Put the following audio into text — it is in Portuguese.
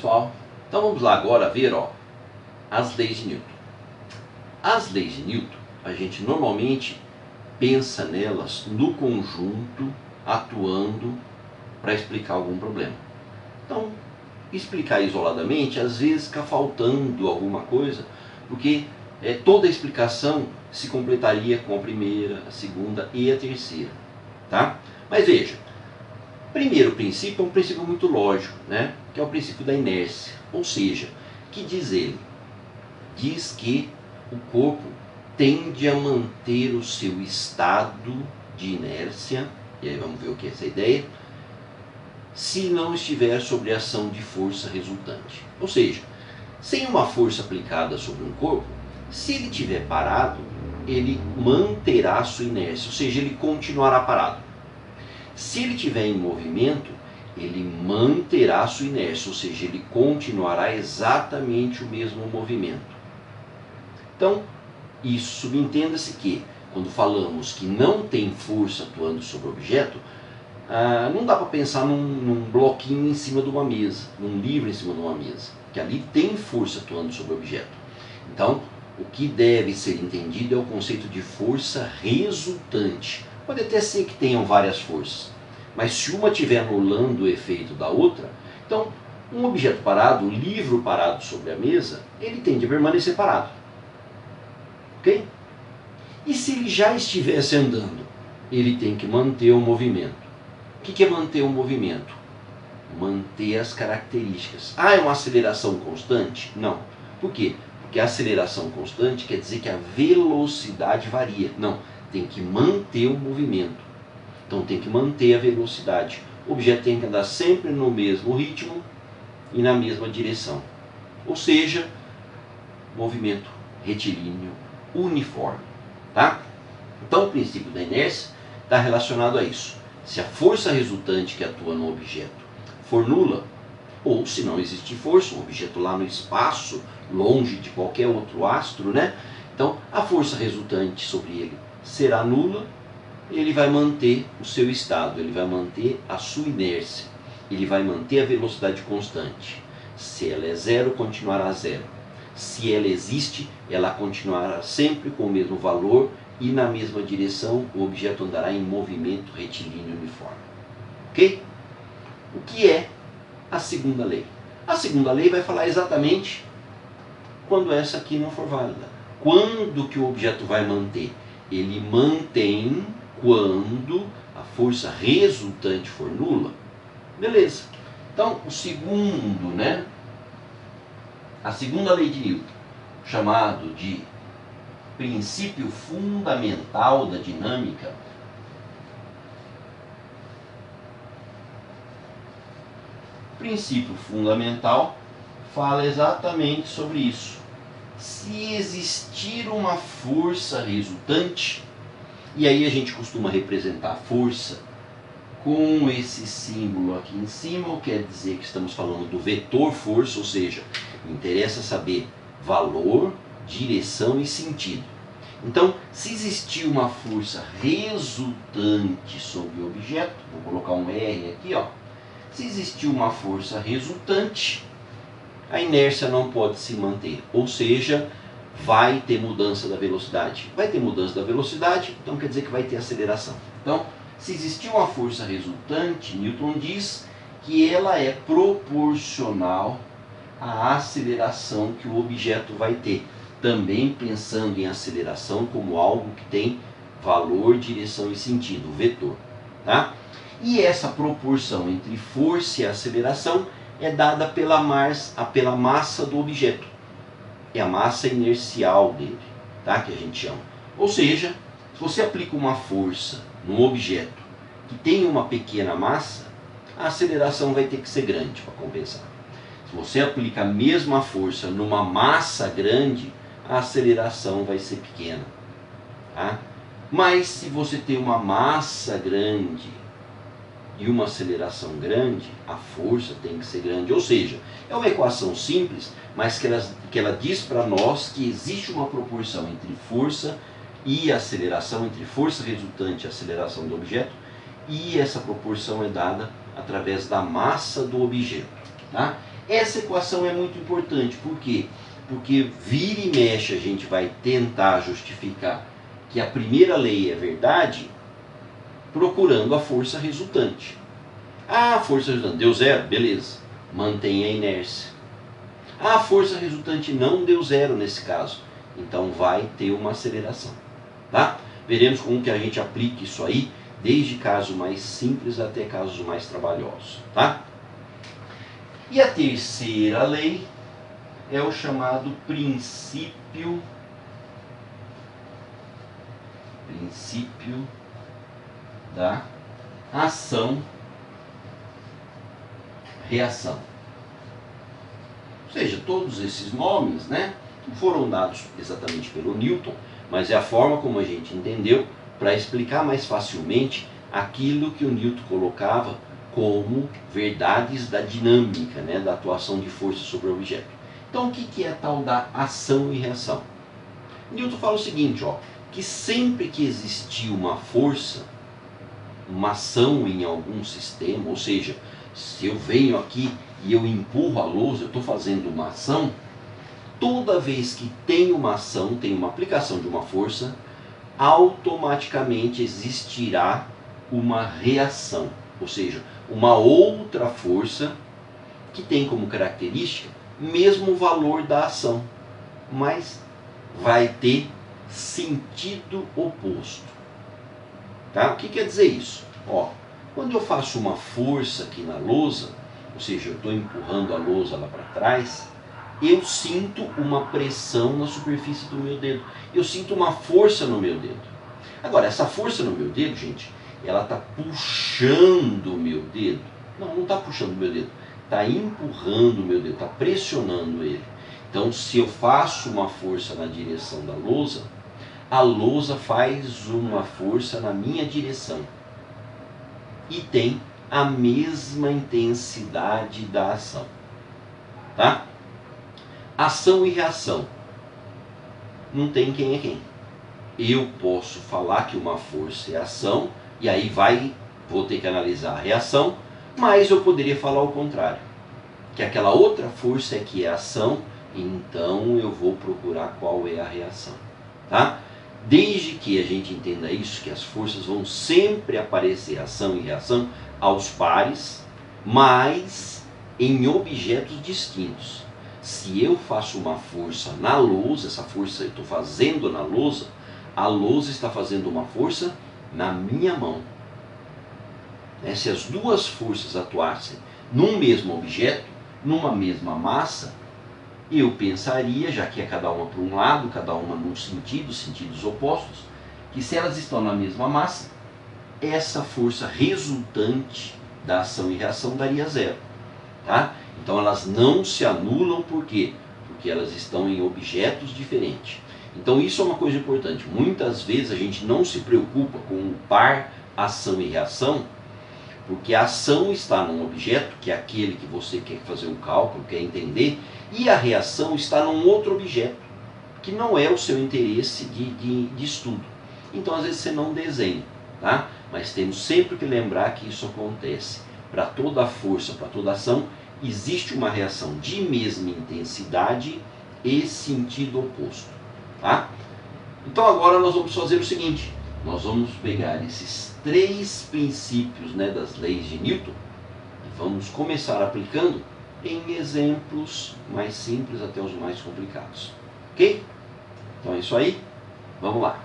pessoal? Então vamos lá agora ver as leis de Newton. As leis de Newton, a gente normalmente pensa nelas no conjunto, atuando para explicar algum problema. Então, explicar isoladamente, às vezes fica faltando alguma coisa, porque toda a explicação se completaria com a primeira, a segunda e a terceira. Tá? Mas veja, o primeiro princípio é um princípio muito lógico, né? Que é o princípio da inércia. Ou seja, que diz ele? Diz que o corpo tende a manter o seu estado de inércia, e aí vamos ver o que é essa ideia, se não estiver sob a ação de força resultante. Ou seja, sem uma força aplicada sobre um corpo, se ele estiver parado, ele manterá a sua inércia, ou seja, ele continuará parado. Se ele estiver em movimento, ele manterá a sua inércia, ou seja, ele continuará exatamente o mesmo movimento. Então, isso subentenda-se que, quando falamos que não tem força atuando sobre o objeto, não dá para pensar num bloquinho em cima de uma mesa, num livro em cima de uma mesa, que ali tem força atuando sobre o objeto. Então, o que deve ser entendido é o conceito de força resultante. Pode até ser que tenham várias forças, mas se uma estiver anulando o efeito da outra, então um objeto parado, um livro parado sobre a mesa, ele tende a permanecer parado. Ok? E se ele já estivesse andando, ele tem que manter o movimento. O que é manter o movimento? Manter as características. É uma aceleração constante? Não. Por quê? Porque a aceleração constante quer dizer que a velocidade varia. Não, tem que manter o movimento. Então tem que manter a velocidade. O objeto tem que andar sempre no mesmo ritmo e na mesma direção. Ou seja, movimento retilíneo uniforme. Tá? Então o princípio da inércia está relacionado a isso. Se a força resultante que atua no objeto for nula, ou se não existir força, um objeto lá no espaço, longe de qualquer outro astro, né? Então a força resultante sobre ele será nula, ele vai manter o seu estado, ele vai manter a sua inércia, ele vai manter a velocidade constante. Se ela é zero, continuará zero. Se ela existe, ela continuará sempre com o mesmo valor e na mesma direção, o objeto andará em movimento retilíneo uniforme. Ok? O que é a segunda lei? A segunda lei vai falar exatamente quando essa aqui não for válida. Quando que o objeto vai manter? Ele mantém quando a força resultante for nula. Beleza. Então, o segundo, né? A segunda lei de Newton, chamado de princípio fundamental da dinâmica, o princípio fundamental fala exatamente sobre isso. Se existir uma força resultante, e aí a gente costuma representar a força com esse símbolo aqui em cima, quer dizer que estamos falando do vetor força, ou seja, interessa saber valor, direção e sentido. Então, se existir uma força resultante sobre o objeto, vou colocar um R aqui, se existir uma força resultante, a inércia não pode se manter, ou seja, vai ter mudança da velocidade. Vai ter mudança da velocidade, então quer dizer que vai ter aceleração. Então, se existir uma força resultante, Newton diz que ela é proporcional à aceleração que o objeto vai ter. Também pensando em aceleração como algo que tem valor, direção e sentido, o vetor. Tá? E essa proporção entre força e aceleração é dada pela massa do objeto. É a massa inercial dele, tá? Que a gente chama. Ou seja, se você aplica uma força num objeto que tem uma pequena massa, a aceleração vai ter que ser grande para compensar. Se você aplica a mesma força numa massa grande, a aceleração vai ser pequena. Tá? Mas se você tem uma massa grande e uma aceleração grande, a força tem que ser grande. Ou seja, é uma equação simples, mas que ela diz para nós que existe uma proporção entre força e aceleração, entre força resultante e aceleração do objeto, e essa proporção é dada através da massa do objeto. Tá? Essa equação é muito importante, por quê? Porque vira e mexe a gente vai tentar justificar que a primeira lei é verdade procurando a força resultante. Ah, a força resultante deu zero, beleza, mantém a inércia. Ah, a força resultante não deu zero nesse caso, então vai ter uma aceleração. Tá? Veremos como que a gente aplica isso aí, desde casos mais simples até casos mais trabalhosos. Tá? E a terceira lei é o chamado princípio da ação-reação. Ou seja, todos esses nomes, né, não foram dados exatamente pelo Newton, mas é a forma como a gente entendeu para explicar mais facilmente aquilo que o Newton colocava como verdades da dinâmica, né, da atuação de força sobre o objeto. Então, o que é a tal da ação e reação? Newton fala o seguinte, ó, que sempre que existir uma força, uma ação em algum sistema, ou seja, se eu venho aqui e eu empurro a lousa, eu estou fazendo uma ação, toda vez que tem uma ação, tem uma aplicação de uma força, automaticamente existirá uma reação, ou seja, uma outra força que tem como característica mesmo valor da ação, mas vai ter sentido oposto. Tá? O que quer dizer isso? Ó, quando eu faço uma força aqui na lousa, ou seja, eu estou empurrando a lousa lá para trás, eu sinto uma pressão na superfície do meu dedo. Eu sinto uma força no meu dedo. Agora, essa força no meu dedo, gente, ela está puxando o meu dedo. Não está puxando o meu dedo. Está empurrando o meu dedo, está pressionando ele. Então, se eu faço uma força na direção da lousa, a lousa faz uma força na minha direção. E tem a mesma intensidade da ação. Tá? Ação e reação. Não tem quem é quem. Eu posso falar que uma força é ação, e aí vou ter que analisar a reação, mas eu poderia falar o contrário. Que aquela outra força é que é ação, então eu vou procurar qual é a reação. Tá? Desde que a gente entenda isso, que as forças vão sempre aparecer ação e reação aos pares, mas em objetos distintos. Se eu faço uma força na lousa, essa força eu estou fazendo na lousa, a lousa está fazendo uma força na minha mão. Se as duas forças atuassem num mesmo objeto, numa mesma massa, eu pensaria, já que é cada uma para um lado, cada uma num sentido, sentidos opostos, que se elas estão na mesma massa, essa força resultante da ação e reação daria zero. Tá? Então elas não se anulam, por quê? Porque elas estão em objetos diferentes. Então isso é uma coisa importante. Muitas vezes a gente não se preocupa com o par ação e reação, porque a ação está num objeto, que é aquele que você quer fazer um cálculo, quer entender, e a reação está num outro objeto, que não é o seu interesse de estudo. Então às vezes você não desenha, tá? Mas temos sempre que lembrar que isso acontece. Para toda força, para toda ação, existe uma reação de mesma intensidade e sentido oposto. Tá? Então agora nós vamos fazer o seguinte, nós vamos pegar esses 3 princípios, né, das leis de Newton e vamos começar aplicando em exemplos mais simples até os mais complicados. Ok? Então é isso aí, vamos lá.